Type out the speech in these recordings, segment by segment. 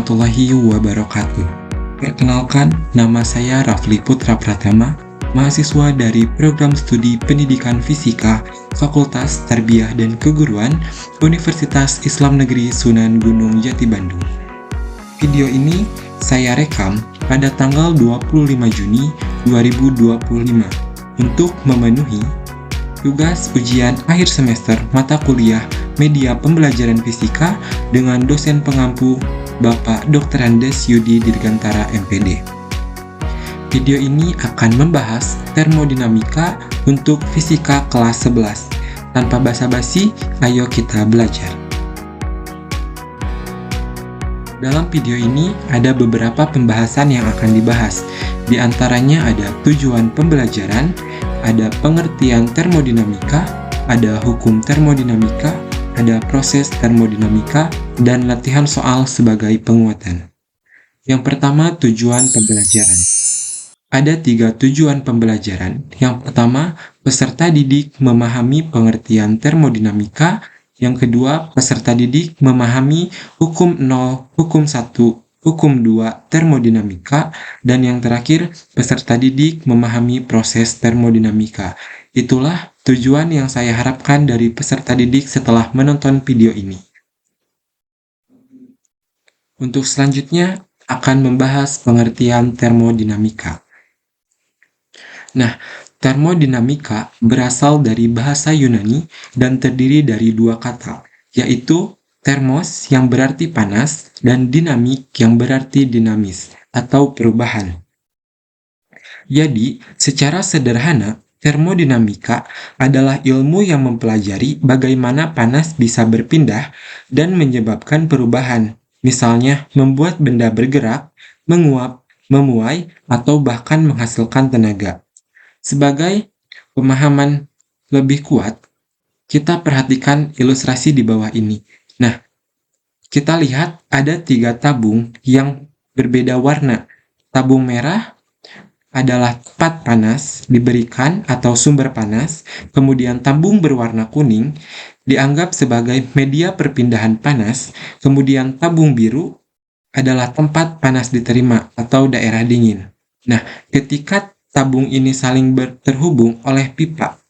warahmatullahi wabarakatuh. Perkenalkan, nama saya Rafli Putra Pratama, mahasiswa dari Program Studi Pendidikan Fisika, Fakultas Tarbiyah dan Keguruan, Universitas Islam Negeri Sunan Gunung Jati Bandung. Video ini saya rekam pada tanggal 25 Juni 2025 untuk memenuhi tugas ujian akhir semester mata kuliah Media Pembelajaran Fisika dengan dosen pengampu Bapak Dr. Andes Yudi Dirgantara MPD. Video ini akan membahas termodinamika untuk fisika kelas 11. Tanpa basa-basi, ayo kita belajar. Dalam video ini ada beberapa pembahasan yang akan dibahas. Di antaranya ada tujuan pembelajaran, ada pengertian termodinamika, ada hukum termodinamika, ada proses termodinamika, dan latihan soal sebagai penguatan. Yang pertama, tujuan pembelajaran. Ada 3 tujuan pembelajaran. Yang pertama, peserta didik memahami pengertian termodinamika. Yang kedua, peserta didik memahami hukum 0, hukum 1, hukum 2 termodinamika, dan yang terakhir, peserta didik memahami proses termodinamika. Itulah tujuan yang saya harapkan dari peserta didik setelah menonton video ini. Untuk selanjutnya, akan membahas pengertian termodinamika. Nah, termodinamika berasal dari bahasa Yunani dan terdiri dari 2 kata, yaitu termos yang berarti panas dan dinamik yang berarti dinamis atau perubahan. Jadi, secara sederhana, termodinamika adalah ilmu yang mempelajari bagaimana panas bisa berpindah dan menyebabkan perubahan, misalnya membuat benda bergerak, menguap, memuai, atau bahkan menghasilkan tenaga. Sebagai pemahaman lebih kuat, kita perhatikan ilustrasi di bawah ini. Nah, kita lihat ada 3 tabung yang berbeda warna. Tabung merah adalah tempat panas diberikan atau sumber panas, kemudian tabung berwarna kuning dianggap sebagai media perpindahan panas, kemudian tabung biru adalah tempat panas diterima atau daerah dingin. Nah, ketika tabung ini saling terhubung oleh pipa,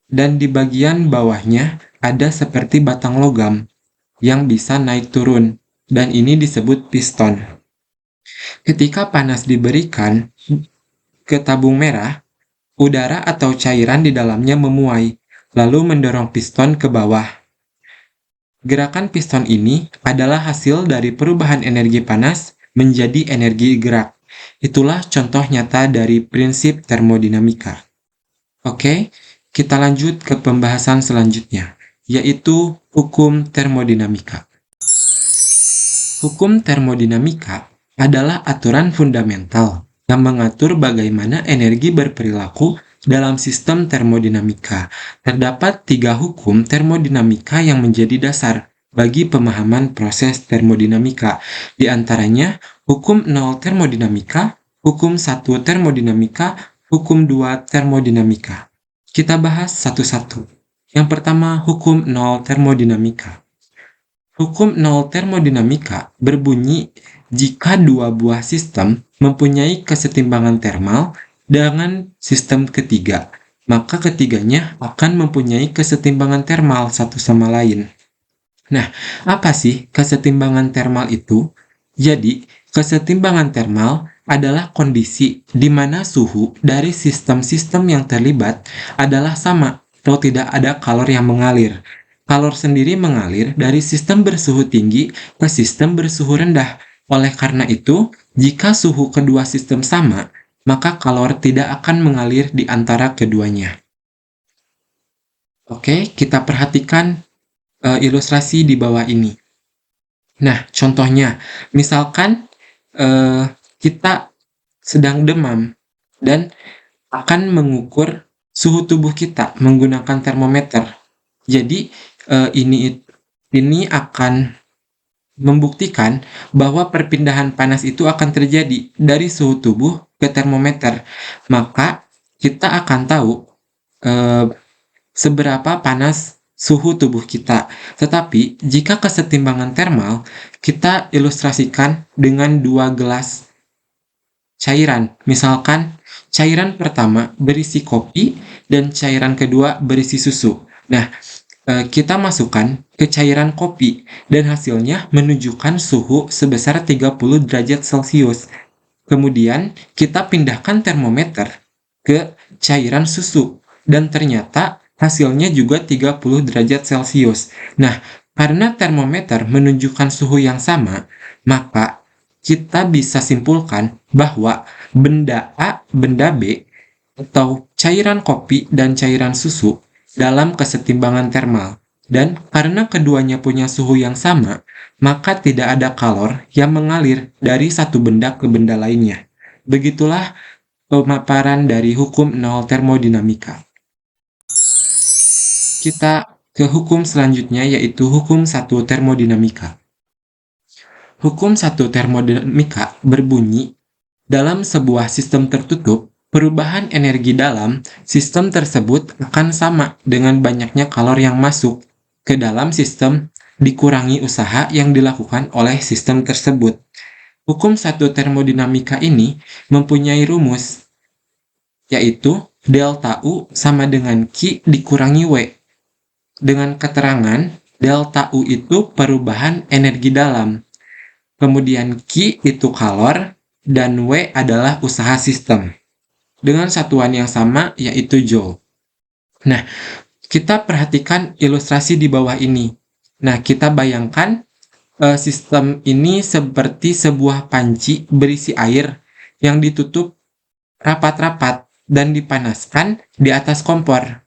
dan di bagian bawahnya ada seperti batang logam yang bisa naik turun, dan ini disebut piston. Ketika panas diberikan ke tabung merah, udara atau cairan di dalamnya memuai, lalu mendorong piston ke bawah. Gerakan piston ini adalah hasil dari perubahan energi panas menjadi energi gerak. Itulah contoh nyata dari prinsip termodinamika. Oke, kita lanjut ke pembahasan selanjutnya, yaitu hukum termodinamika. Hukum termodinamika adalah aturan fundamental yang mengatur bagaimana energi berperilaku dalam sistem termodinamika. Terdapat 3 hukum termodinamika yang menjadi dasar bagi pemahaman proses termodinamika. Di antaranya, hukum 0 termodinamika, hukum 1 termodinamika, hukum 2 termodinamika. Kita bahas satu-satu. Yang pertama, hukum 0 termodinamika. Hukum 0 termodinamika berbunyi jika 2 buah sistem mempunyai kesetimbangan termal dengan sistem ketiga, maka ketiganya akan mempunyai kesetimbangan termal satu sama lain. Nah, apa sih kesetimbangan termal itu? Jadi, kesetimbangan termal adalah kondisi di mana suhu dari sistem-sistem yang terlibat adalah sama atau tidak ada kalor yang mengalir. Kalor sendiri mengalir dari sistem bersuhu tinggi ke sistem bersuhu rendah. Oleh karena itu, jika suhu kedua sistem sama, maka kalor tidak akan mengalir di antara keduanya. Oke, kita perhatikan ilustrasi di bawah ini. Nah, contohnya, misalkan kita sedang demam dan akan mengukur suhu tubuh kita menggunakan termometer. Jadi, ini akan membuktikan bahwa perpindahan panas itu akan terjadi dari suhu tubuh ke termometer. Maka, kita akan tahu seberapa panas suhu tubuh kita. Tetapi, jika kesetimbangan termal, kita ilustrasikan dengan 2 gelas cairan. Misalkan, cairan pertama berisi kopi dan cairan kedua berisi susu. Nah, kita masukkan ke cairan kopi dan hasilnya menunjukkan suhu sebesar 30 derajat Celcius. Kemudian, kita pindahkan termometer ke cairan susu dan ternyata hasilnya juga 30 derajat Celcius. Nah, karena termometer menunjukkan suhu yang sama, maka kita bisa simpulkan bahwa benda A, benda B, atau cairan kopi dan cairan susu dalam kesetimbangan termal. Dan karena keduanya punya suhu yang sama, maka tidak ada kalor yang mengalir dari satu benda ke benda lainnya. Begitulah pemaparan dari hukum nol termodinamika. Kita ke hukum selanjutnya, yaitu hukum 1 termodinamika. Hukum 1 termodinamika berbunyi, dalam sebuah sistem tertutup, perubahan energi dalam sistem tersebut akan sama dengan banyaknya kalor yang masuk ke dalam sistem dikurangi usaha yang dilakukan oleh sistem tersebut. Hukum 1 termodinamika ini mempunyai rumus, yaitu delta U sama dengan Q dikurangi W. Dengan keterangan, delta U itu perubahan energi dalam. Kemudian Q itu kalor, dan W adalah usaha sistem. Dengan satuan yang sama, yaitu Joule. Nah, kita perhatikan ilustrasi di bawah ini. Nah, kita bayangkan sistem ini seperti sebuah panci berisi air yang ditutup rapat-rapat dan dipanaskan di atas kompor.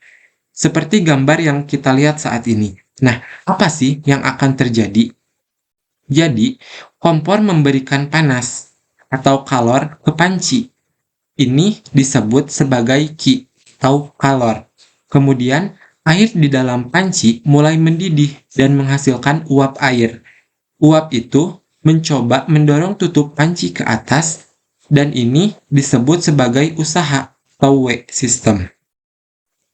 Seperti gambar yang kita lihat saat ini. Nah, apa sih yang akan terjadi? Jadi, kompor memberikan panas atau kalor ke panci. Ini disebut sebagai Q atau kalor. Kemudian, air di dalam panci mulai mendidih dan menghasilkan uap air. Uap itu mencoba mendorong tutup panci ke atas, dan ini disebut sebagai usaha atau W system.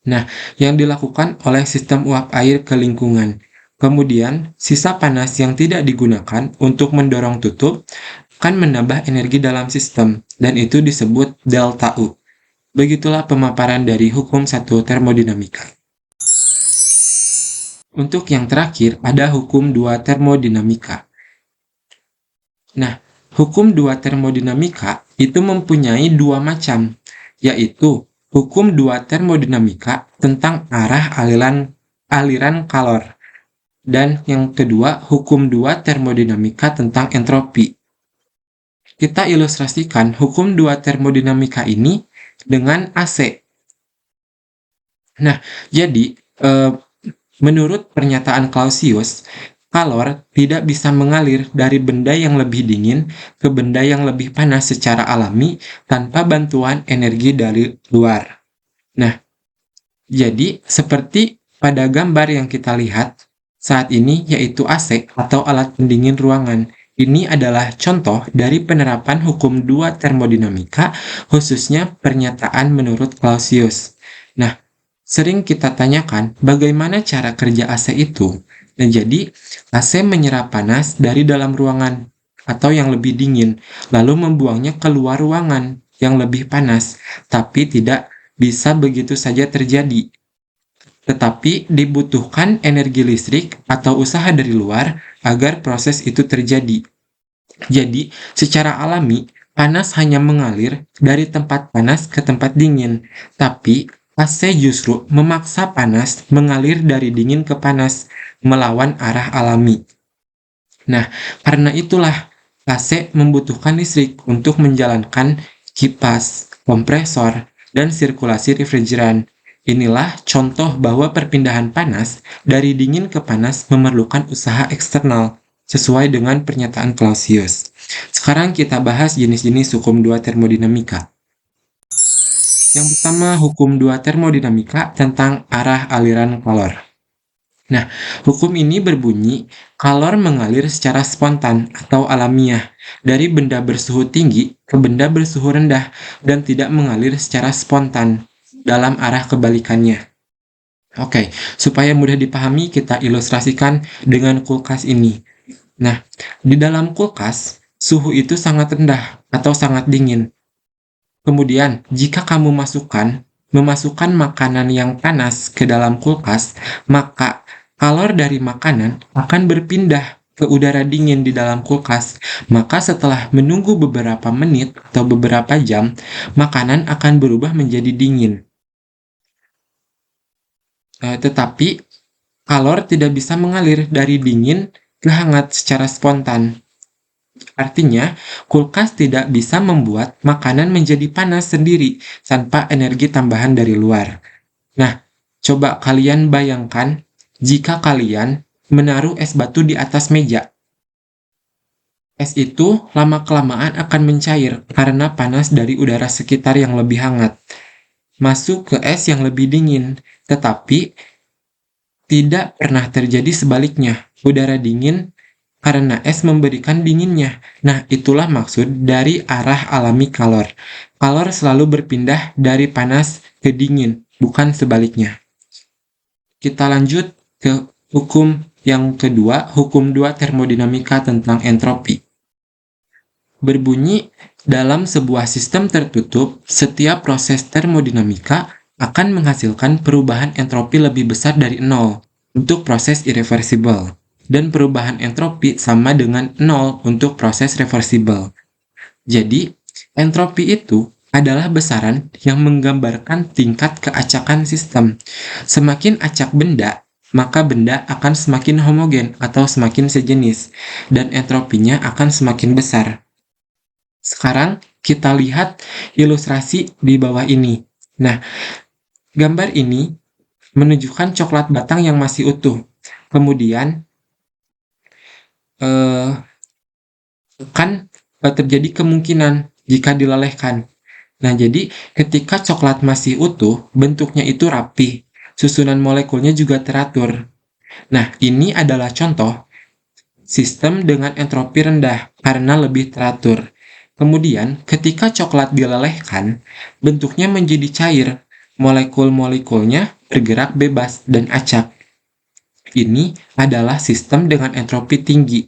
Nah, yang dilakukan oleh sistem uap air ke lingkungan. Kemudian, sisa panas yang tidak digunakan untuk mendorong tutup akan menambah energi dalam sistem, dan itu disebut delta U. Begitulah pemaparan dari hukum 1 termodinamika. Untuk yang terakhir, ada hukum 2 termodinamika. Nah, hukum 2 termodinamika itu mempunyai 2 macam, yaitu hukum 2 termodinamika tentang arah aliran kalor, dan yang kedua, hukum 2 termodinamika tentang entropi. Kita ilustrasikan hukum 2 termodinamika ini dengan AC. Nah, jadi menurut pernyataan Clausius, kalor tidak bisa mengalir dari benda yang lebih dingin ke benda yang lebih panas secara alami tanpa bantuan energi dari luar. Nah, jadi seperti pada gambar yang kita lihat saat ini, yaitu AC atau alat pendingin ruangan. Ini adalah contoh dari penerapan hukum 2 termodinamika, khususnya pernyataan menurut Clausius. Nah, sering kita tanyakan bagaimana cara kerja AC itu. Dan jadi, AC menyerap panas dari dalam ruangan atau yang lebih dingin, lalu membuangnya keluar ruangan yang lebih panas, tapi tidak bisa begitu saja terjadi. Tetapi dibutuhkan energi listrik atau usaha dari luar agar proses itu terjadi. Jadi, secara alami, panas hanya mengalir dari tempat panas ke tempat dingin, tapi AC justru memaksa panas mengalir dari dingin ke panas, melawan arah alami. Nah, karena itulah AC membutuhkan listrik untuk menjalankan kipas, kompresor, dan sirkulasi refrigeran. Inilah contoh bahwa perpindahan panas dari dingin ke panas memerlukan usaha eksternal, sesuai dengan pernyataan Clausius. Sekarang kita bahas jenis-jenis hukum 2 termodinamika. Yang pertama, hukum 2 termodinamika tentang arah aliran kalor. Nah, hukum ini berbunyi, kalor mengalir secara spontan atau alamiah dari benda bersuhu tinggi ke benda bersuhu rendah dan tidak mengalir secara spontan dalam arah kebalikannya. Oke, supaya mudah dipahami, kita ilustrasikan dengan kulkas ini. Nah, di dalam kulkas, suhu itu sangat rendah atau sangat dingin. Kemudian, jika kamu memasukkan makanan yang panas ke dalam kulkas, maka kalor dari makanan akan berpindah ke udara dingin di dalam kulkas. Maka setelah menunggu beberapa menit atau beberapa jam, makanan akan berubah menjadi dingin. Tetapi kalor tidak bisa mengalir dari dingin ke hangat secara spontan. Artinya, kulkas tidak bisa membuat makanan menjadi panas sendiri tanpa energi tambahan dari luar. Nah, coba kalian bayangkan jika kalian menaruh es batu di atas meja. Es itu lama-kelamaan akan mencair karena panas dari udara sekitar yang lebih hangat masuk ke es yang lebih dingin, tetapi tidak pernah terjadi sebaliknya. Udara dingin karena es memberikan dinginnya. Nah, itulah maksud dari arah alami kalor. Kalor selalu berpindah dari panas ke dingin, bukan sebaliknya. Kita lanjut ke hukum yang kedua, hukum 2 termodinamika tentang entropi. Berbunyi, dalam sebuah sistem tertutup, setiap proses termodinamika akan menghasilkan perubahan entropi lebih besar dari nol untuk proses irreversible, dan perubahan entropi sama dengan nol untuk proses reversible. Jadi, entropi itu adalah besaran yang menggambarkan tingkat keacakan sistem. Semakin acak benda, maka benda akan semakin homogen atau semakin sejenis, dan entropinya akan semakin besar. Sekarang kita lihat ilustrasi di bawah ini. Nah, gambar ini menunjukkan coklat batang yang masih utuh. Kemudian akan terjadi kemungkinan jika dilelehkan. Nah, jadi ketika coklat masih utuh, bentuknya itu rapi. Susunan molekulnya juga teratur. Nah, ini adalah contoh sistem dengan entropi rendah karena lebih teratur. Kemudian, ketika coklat dilelehkan, bentuknya menjadi cair. Molekul-molekulnya bergerak bebas dan acak. Ini adalah sistem dengan entropi tinggi.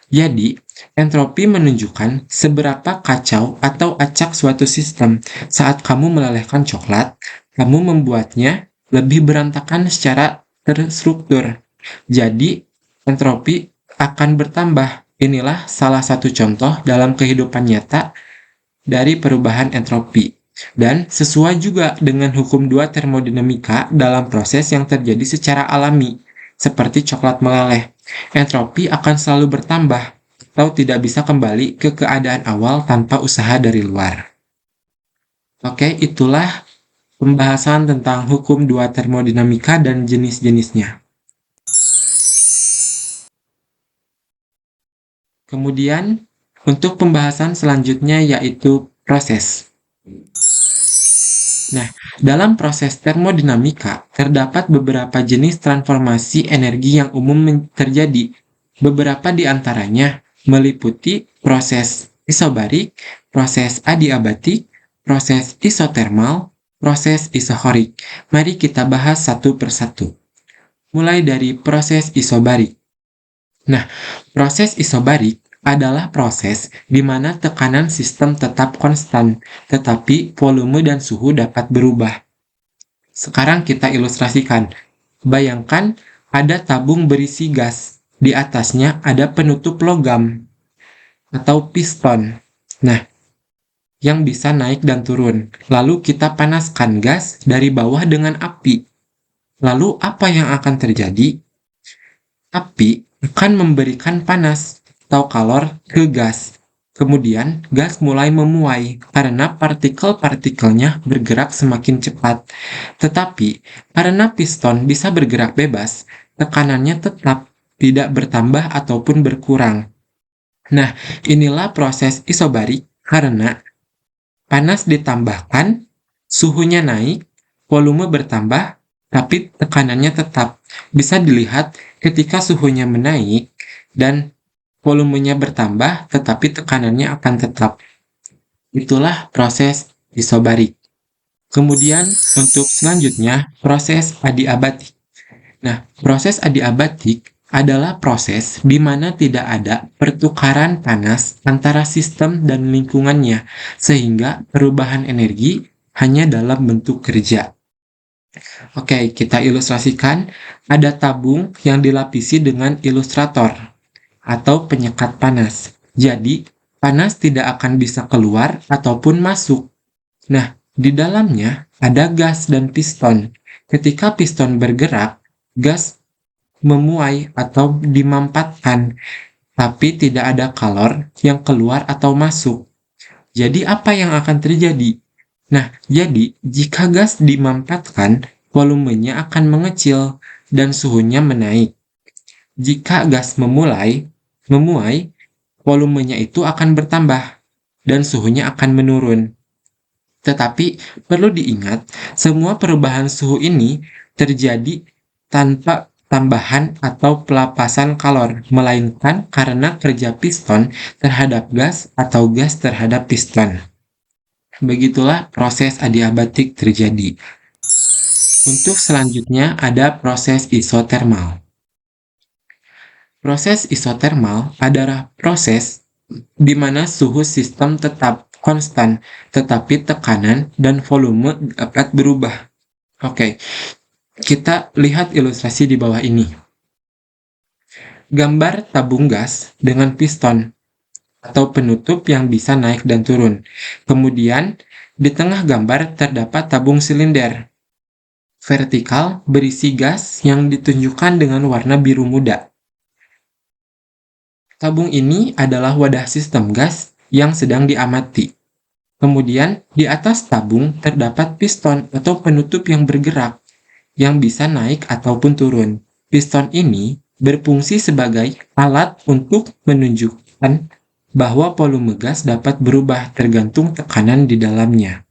Jadi, entropi menunjukkan seberapa kacau atau acak suatu sistem. Saat kamu melelehkan coklat, kamu membuatnya lebih berantakan secara terstruktur. Jadi, entropi akan bertambah. Inilah salah satu contoh dalam kehidupan nyata dari perubahan entropi. Dan sesuai juga dengan hukum 2 termodinamika dalam proses yang terjadi secara alami, seperti coklat meleleh. Entropi akan selalu bertambah atau tidak bisa kembali ke keadaan awal tanpa usaha dari luar. Oke, itulah pembahasan tentang hukum 2 termodinamika dan jenis-jenisnya. Kemudian, untuk pembahasan selanjutnya yaitu proses. Nah, dalam proses termodinamika, terdapat beberapa jenis transformasi energi yang umum terjadi. Beberapa di antaranya meliputi proses isobarik, proses adiabatik, proses isotermal, proses isohorik. Mari kita bahas satu persatu. Mulai dari proses isobarik. Nah, proses isobarik adalah proses di mana tekanan sistem tetap konstan, tetapi volume dan suhu dapat berubah. Sekarang kita ilustrasikan. Bayangkan ada tabung berisi gas. Di atasnya ada penutup logam atau piston. Nah, yang bisa naik dan turun. Lalu kita panaskan gas dari bawah dengan api. Lalu apa yang akan terjadi? Api akan memberikan panas atau kalor ke gas. Kemudian, gas mulai memuai karena partikel-partikelnya bergerak semakin cepat. Tetapi, karena piston bisa bergerak bebas, tekanannya tetap tidak bertambah ataupun berkurang. Nah, inilah proses isobarik karena panas ditambahkan, suhunya naik, volume bertambah, tapi tekanannya tetap. Bisa dilihat ketika suhunya menaik dan volumenya bertambah, tetapi tekanannya akan tetap. Itulah proses isobarik. Kemudian untuk selanjutnya, proses adiabatik. Nah, proses adiabatik adalah proses di mana tidak ada pertukaran panas antara sistem dan lingkungannya, sehingga perubahan energi hanya dalam bentuk kerja. Oke, kita ilustrasikan. Ada tabung yang dilapisi dengan ilustrator atau penyekat panas. Jadi, panas tidak akan bisa keluar ataupun masuk. Nah, di dalamnya ada gas dan piston. Ketika piston bergerak, gas memuai atau dimampatkan, tapi tidak ada kalor yang keluar atau masuk. Jadi apa yang akan terjadi? Nah, jadi jika gas dimampatkan, volumenya akan mengecil dan suhunya menaik. Jika gas memuai, volumenya itu akan bertambah dan suhunya akan menurun. Tetapi perlu diingat, semua perubahan suhu ini terjadi tanpa tambahan atau pelapasan kalor, melainkan karena kerja piston terhadap gas atau gas terhadap piston. Begitulah proses adiabatik terjadi. Untuk selanjutnya ada proses isotermal. Proses isotermal adalah proses di mana suhu sistem tetap konstan, tetapi tekanan dan volume dapat berubah. Oke, kita lihat ilustrasi di bawah ini. Gambar tabung gas dengan piston atau penutup yang bisa naik dan turun. Kemudian, di tengah gambar terdapat tabung silinder vertikal berisi gas yang ditunjukkan dengan warna biru muda. Tabung ini adalah wadah sistem gas yang sedang diamati. Kemudian, di atas tabung terdapat piston atau penutup yang bergerak, yang bisa naik ataupun turun. Piston ini berfungsi sebagai alat untuk menunjukkan bahwa volume gas dapat berubah tergantung tekanan di dalamnya.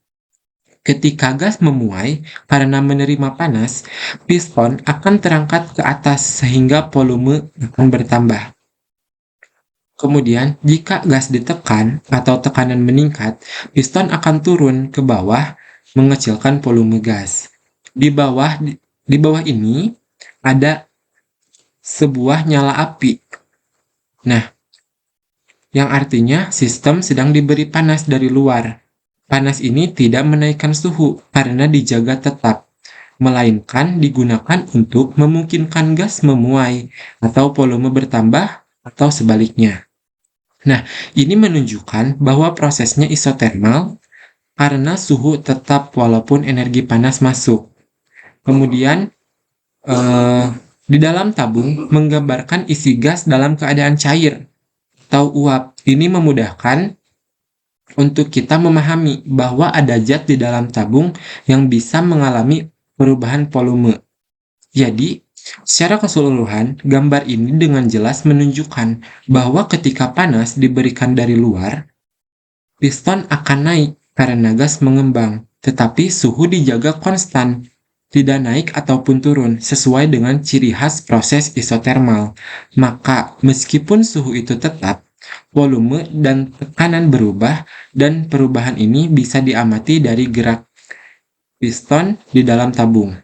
Ketika gas memuai karena menerima panas, piston akan terangkat ke atas sehingga volume akan bertambah. Kemudian, jika gas ditekan atau tekanan meningkat, piston akan turun ke bawah mengecilkan volume gas. Di bawah ini ada sebuah nyala api. Nah, yang artinya sistem sedang diberi panas dari luar. Panas ini tidak menaikkan suhu karena dijaga tetap, melainkan digunakan untuk memungkinkan gas memuai atau volume bertambah atau sebaliknya. Nah, ini menunjukkan bahwa prosesnya isotermal karena suhu tetap walaupun energi panas masuk. Kemudian, di dalam tabung menggambarkan isi gas dalam keadaan cair atau uap. Ini memudahkan untuk kita memahami bahwa ada zat di dalam tabung yang bisa mengalami perubahan volume. Jadi, secara keseluruhan, gambar ini dengan jelas menunjukkan bahwa ketika panas diberikan dari luar, piston akan naik karena gas mengembang, tetapi suhu dijaga konstan, tidak naik ataupun turun sesuai dengan ciri khas proses isotermal. Maka, meskipun suhu itu tetap, volume dan tekanan berubah, dan perubahan ini bisa diamati dari gerak piston di dalam tabung.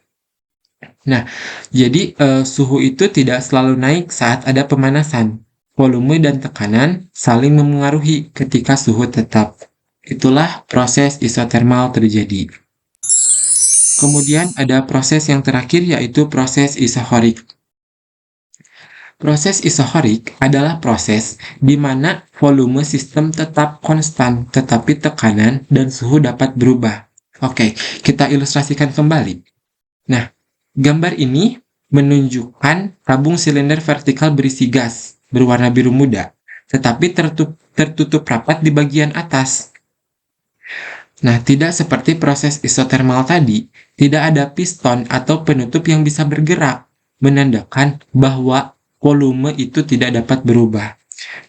Nah, jadi suhu itu tidak selalu naik saat ada pemanasan. Volume dan tekanan saling memengaruhi ketika suhu tetap. Itulah proses isotermal terjadi. Kemudian ada proses yang terakhir yaitu proses isohorik. Proses isohorik adalah proses di mana volume sistem tetap konstan, tetapi tekanan dan suhu dapat berubah. Oke, kita ilustrasikan kembali. Nah, gambar ini menunjukkan tabung silinder vertikal berisi gas berwarna biru muda, tetapi tertutup rapat di bagian atas. Nah, tidak seperti proses isotermal tadi, tidak ada piston atau penutup yang bisa bergerak, menandakan bahwa volume itu tidak dapat berubah.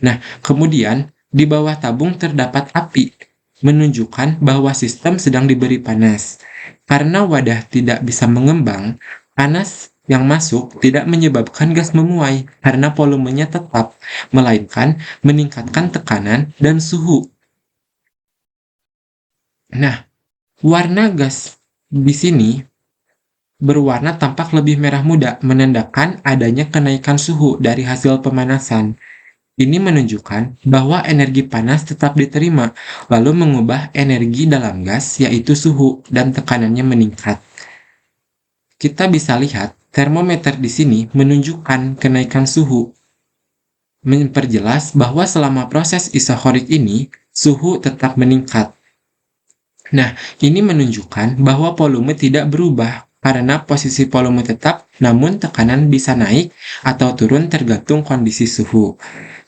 Nah, kemudian di bawah tabung terdapat api, menunjukkan bahwa sistem sedang diberi panas. Karena wadah tidak bisa mengembang, panas yang masuk tidak menyebabkan gas memuai karena volumenya tetap, melainkan meningkatkan tekanan dan suhu. Nah, Warna gas di sini berwarna tampak lebih merah muda, menandakan adanya kenaikan suhu dari hasil pemanasan. Ini menunjukkan bahwa energi panas tetap diterima, lalu mengubah energi dalam gas, yaitu suhu, dan tekanannya meningkat. Kita bisa lihat termometer di sini menunjukkan kenaikan suhu, memperjelas bahwa selama proses isohorik ini, suhu tetap meningkat. Nah, ini menunjukkan bahwa volume tidak berubah karena posisi volume tetap, namun tekanan bisa naik atau turun tergantung kondisi suhu.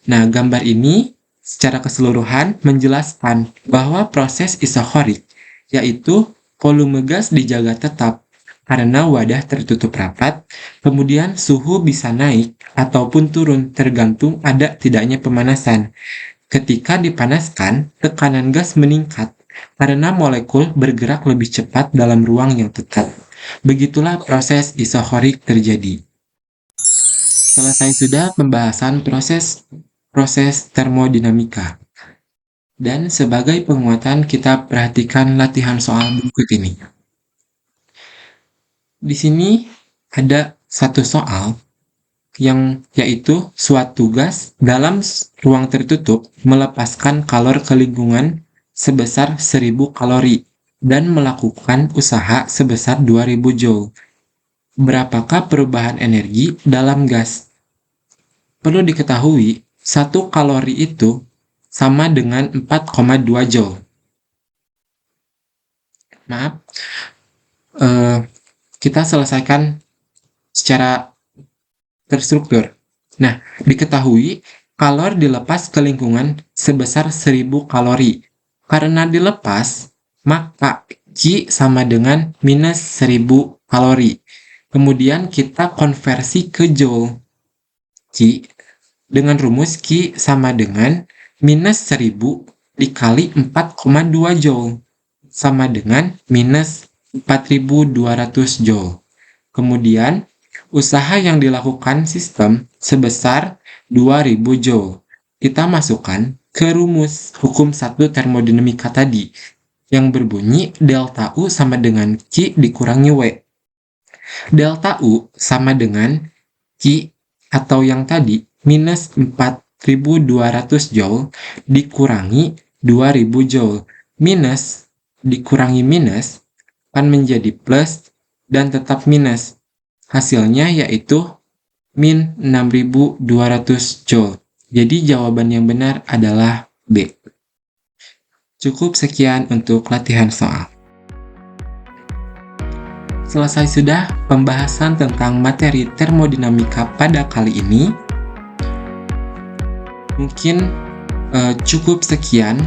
Nah, gambar ini secara keseluruhan menjelaskan bahwa proses isohorik, yaitu volume gas dijaga tetap karena wadah tertutup rapat, kemudian suhu bisa naik ataupun turun tergantung ada tidaknya pemanasan. Ketika dipanaskan, tekanan gas meningkat karena molekul bergerak lebih cepat dalam ruang yang tetap. Begitulah proses isohorik terjadi. Selesai sudah pembahasan proses termodinamika. Dan sebagai penguatan, kita perhatikan latihan soal berikut ini. Di sini ada satu soal yang yaitu suatu gas dalam ruang tertutup melepaskan kalor ke lingkungan sebesar 1000 kalori dan melakukan usaha sebesar 2000 joule. Berapakah perubahan energi dalam gas? Perlu diketahui, 1 kalori itu sama dengan 4,2 joule. Maaf, kita selesaikan secara terstruktur. Nah, diketahui kalor dilepas ke lingkungan sebesar 1000 kalori. Karena dilepas, maka Q sama dengan minus 1000 kalori. Kemudian kita konversi ke joule. Q dengan rumus Q sama dengan minus 1000 dikali 4,2 joule sama dengan minus 4200 joule. Kemudian usaha yang dilakukan sistem sebesar 2000 joule. Kita masukkan ke rumus hukum 1 termodinamika tadi yang berbunyi delta U sama dengan Q dikurangi W. Delta U sama dengan Q atau yang tadi minus 4200 joule dikurangi 2000 joule. Minus dikurangi minus akan menjadi plus dan tetap minus. Hasilnya yaitu min 6200 joule. Jadi jawaban yang benar adalah B. Cukup sekian untuk latihan soal. Selesai sudah pembahasan tentang materi termodinamika pada kali ini. Mungkin cukup sekian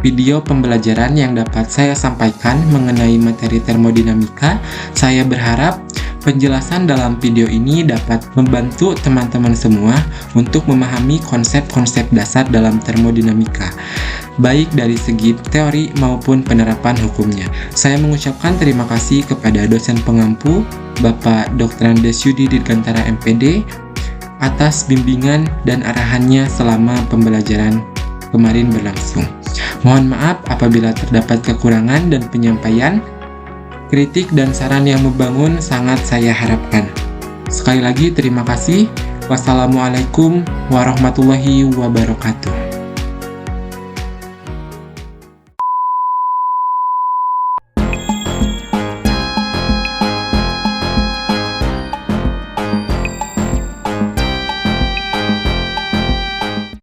video pembelajaran yang dapat saya sampaikan mengenai materi termodinamika. Saya berharap penjelasan dalam video ini dapat membantu teman-teman semua untuk memahami konsep-konsep dasar dalam termodinamika, baik dari segi teori maupun penerapan hukumnya. Saya mengucapkan terima kasih kepada dosen pengampu, Bapak Dr. Andes Yudi Dirgantara MPD, atas bimbingan dan arahannya selama pembelajaran kemarin berlangsung. Mohon maaf apabila terdapat kekurangan dan penyampaian. Kritik dan saran yang membangun sangat saya harapkan. Sekali lagi terima kasih. Wassalamualaikum warahmatullahi wabarakatuh.